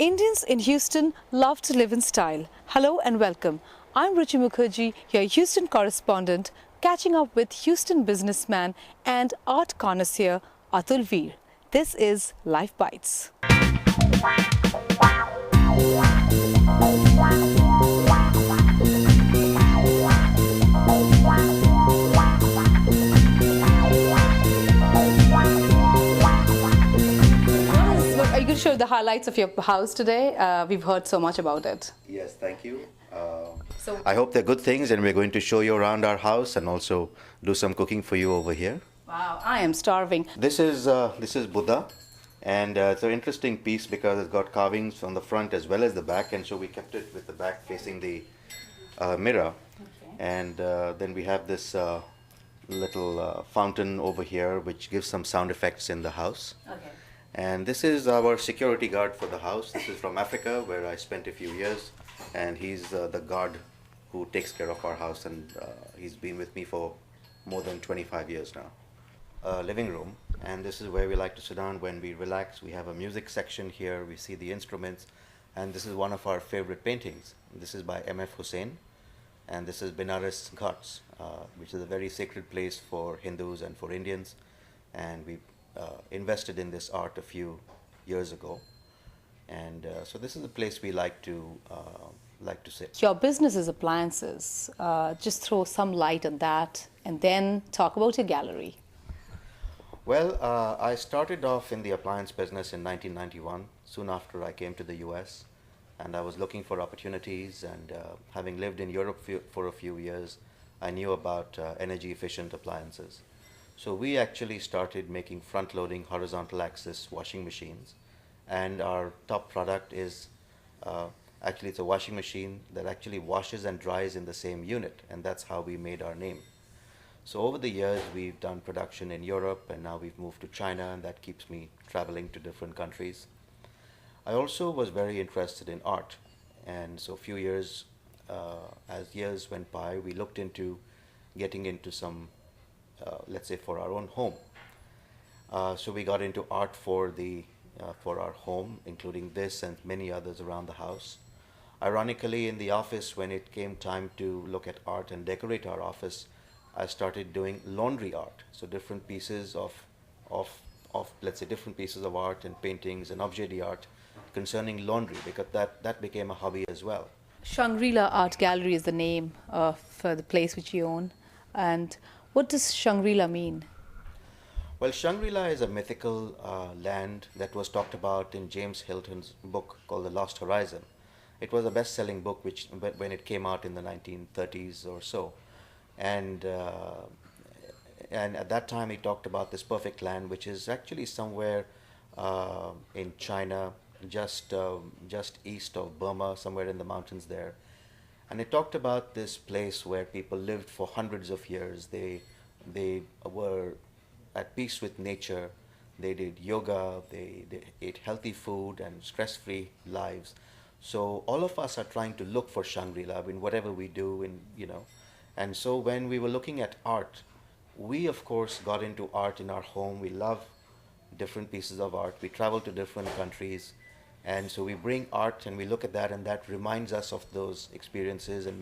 Indians in Houston love to live in style. Hello and welcome. I'm Ruchi Mukherjee, your Houston correspondent, catching up with Houston businessman and art connoisseur Atul Vir. This is LifeBytes. Are you going to show the highlights of your house today? We've heard so much about it. Yes, thank you. I hope they're good things, and we're going to show you around our house and also do some cooking for you over here. Wow, I am starving. This is Buddha, and it's an interesting piece because it's got carvings on the front as well as the back, and so we kept it with the back facing the mirror. Okay. And then we have this little fountain over here, which gives some sound effects in the house. Okay. And this is our security guard for the house. This is from Africa, where I spent a few years, and he's the guard who takes care of our house, and he's been with me for more than 25 years now. Living room, and this is where we like to sit down when we relax. We have a music section here. We see the instruments, and this is one of our favorite paintings. This is by M.F. Hussain, and this is Benares Ghats, which is a very sacred place for Hindus and for Indians, and we invested in this art a few years ago, and so this is a place we like to sit. Your business is appliances. Just throw some light on that and then talk about your gallery. Well, I started off in the appliance business in 1991, soon after I came to the US, and I was looking for opportunities, and having lived in Europe for a few years, I knew about energy efficient appliances. So we actually started making front-loading horizontal axis washing machines, and our top product is actually it's a washing machine that actually washes and dries in the same unit, and that's how we made our name. So over the years we've done production in Europe, and now we've moved to China, and that keeps me traveling to different countries. I also was very interested in art, and so a few years, as years went by, we looked into getting into some let's say for our own home. So we got into art for our home, including this and many others around the house. Ironically, in the office, when it came time to look at art and decorate our office, I started doing laundry art. So different pieces of let's say different pieces of art and paintings and objet d'art concerning laundry, because that became a hobby as well. Shangri-La Art Gallery is the name of the place which you own. And what does Shangri-La mean? Well, Shangri-La is a mythical land that was talked about in James Hilton's book called The Lost Horizon. It was a best-selling book when it came out in the 1930s or so. And at that time he talked about this perfect land, which is actually somewhere in China, just east of Burma, somewhere in the mountains there. And it talked about this place where people lived for hundreds of years. They were at peace with nature. They did yoga. They ate healthy food and stress-free lives. So all of us are trying to look for Shangri-La in whatever we do, And so when we were looking at art, we of course got into art in our home. We love different pieces of art. We travel to different countries. And so we bring art and we look at that, and that reminds us of those experiences and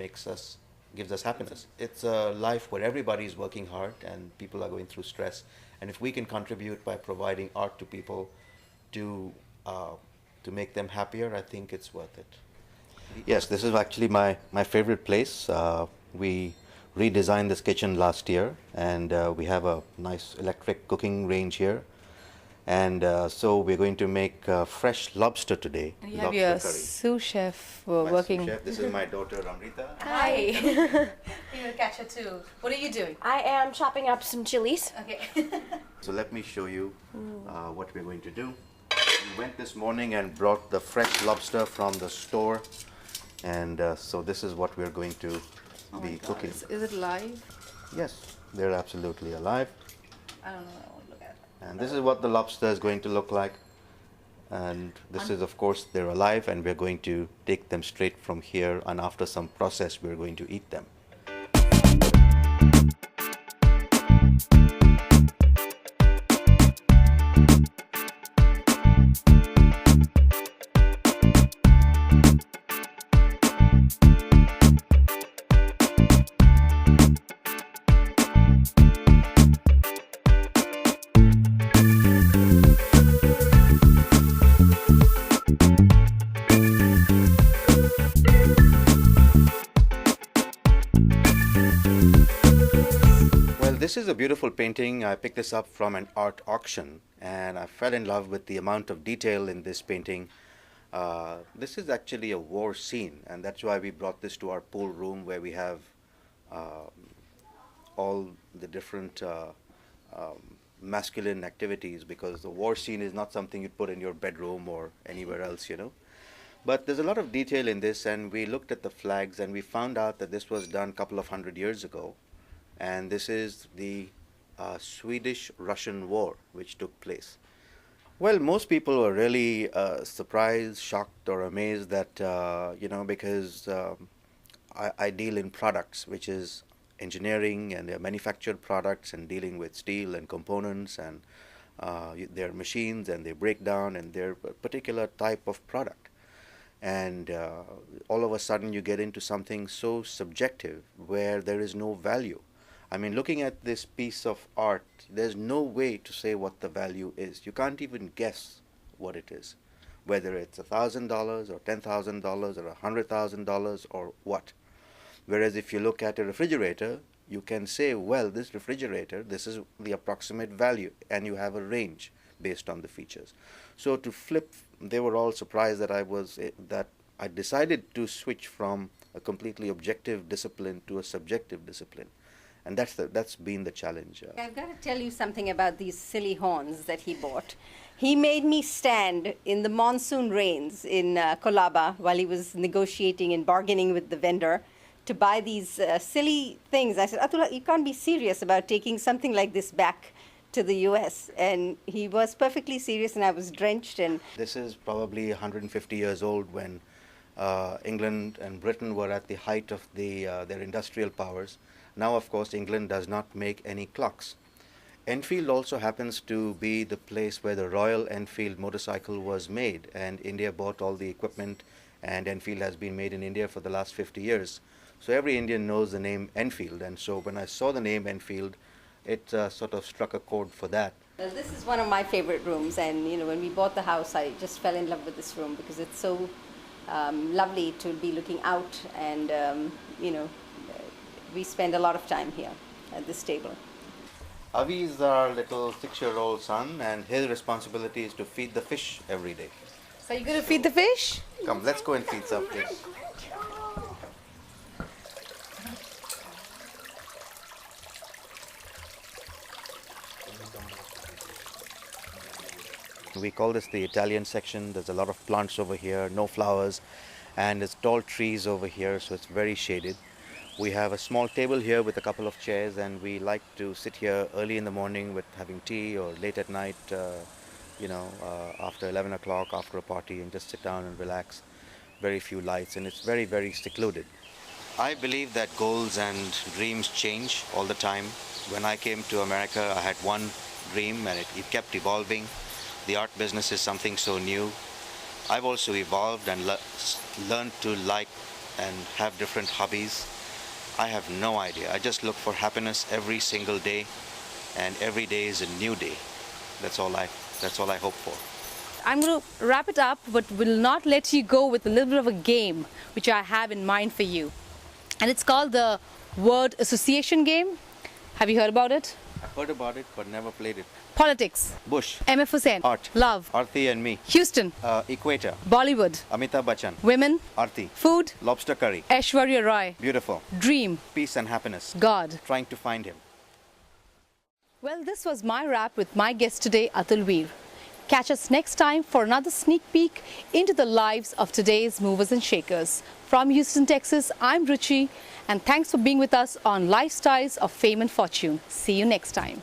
gives us happiness. It's a life where everybody is working hard and people are going through stress. And if we can contribute by providing art to people to make them happier, I think it's worth it. Yes, this is actually my favorite place. We redesigned this kitchen last year, and we have a nice electric cooking range here. And so we're going to make fresh lobster today. And you have your sous chef working. Sous chef. This is my daughter Amrita. Hi. You're a catcher too. What are you doing? I am chopping up some chilies. Okay. So let me show you what we're going to do. We went this morning and brought the fresh lobster from the store, and so this is what we're going to be cooking. Is it live? Yes, they're absolutely alive. I don't know. Look at it. And this is what the lobster is going to look like. And this is, of course, they're alive, and we're going to take them straight from here, and after some process, we're going to eat them. this is a beautiful painting. I picked this up from an art auction and I fell in love with the amount of detail in this painting. This is actually a war scene, and that's why we brought this to our pool room where we have all the different masculine activities, because the war scene is not something you'd put in your bedroom or anywhere else, you know. But there's a lot of detail in this, and we looked at the flags and we found out that this was done a couple of 100 years ago. And this is the Swedish-Russian War which took place. Well, most people were really surprised, shocked, or amazed that, you know, because I deal in products, which is engineering, and they're manufactured products and dealing with steel and components, and they're machines and they break down, and they're a particular type of product. And all of a sudden you get into something so subjective where there is no value. I mean, looking at this piece of art, there's no way to say what the value is. You can't even guess what it is, whether it's $1,000 or $10,000 or $100,000 or what. Whereas if you look at a refrigerator, you can say, well, this refrigerator, this is the approximate value, and you have a range based on the features. So to flip, they were all surprised that I decided to switch from a completely objective discipline to a subjective discipline. And that's been the challenge. I've got to tell you something about these silly horns that he bought. He made me stand in the monsoon rains in Colaba while he was negotiating and bargaining with the vendor to buy these silly things. I said, Atul, you can't be serious about taking something like this back to the US. And he was perfectly serious, and I was drenched. And this is probably 150 years old, when England and Britain were at the height of their industrial powers. Now, of course, England does not make any clocks. Enfield also happens to be the place where the Royal Enfield motorcycle was made, and India bought all the equipment, and Enfield has been made in India for the last 50 years. So every Indian knows the name Enfield, and so when I saw the name Enfield, it sort of struck a chord for that. well, this is one of my favorite rooms, and you know, when we bought the house, I just fell in love with this room because it's so lovely to be looking out, and you know, we spend a lot of time here at this table. Avi is our little 6-year-old son, and his responsibility is to feed the fish every day. So you're going to feed the fish? Come, let's go and feed some fish. We call this the Italian section. There's a lot of plants over here, no flowers, and there's tall trees over here, so it's very shaded. We have a small table here with a couple of chairs, and we like to sit here early in the morning with having tea, or late at night, you know, after 11 o'clock, after a party, and just sit down and relax. Very few lights, and it's very, very secluded. I believe that goals and dreams change all the time. When I came to America, I had one dream, and it kept evolving. The art business is something so new. I've also evolved and learned to like and have different hobbies. I have no idea. I just look for happiness every single day, and every day is a new day. That's all I hope for. I'm going to wrap it up, but will not let you go with a little bit of a game which I have in mind for you. And it's called the word association game. Have you heard about it? I've heard about it, but never played it. Politics. Bush. MF Hussain. Art. Love. Aarti and me. Houston. Equator. Bollywood. Amitabh Bachchan. Women. Aarti. Food. Lobster curry. Aishwarya Rai. Beautiful. Dream. Peace and happiness. God. Trying to find him. Well, this was my wrap with my guest today, Atul Vir. Catch us next time for another sneak peek into the lives of today's movers and shakers. From Houston, Texas, I'm Ruchi, and thanks for being with us on Lifestyles of Fame and Fortune. See you next time.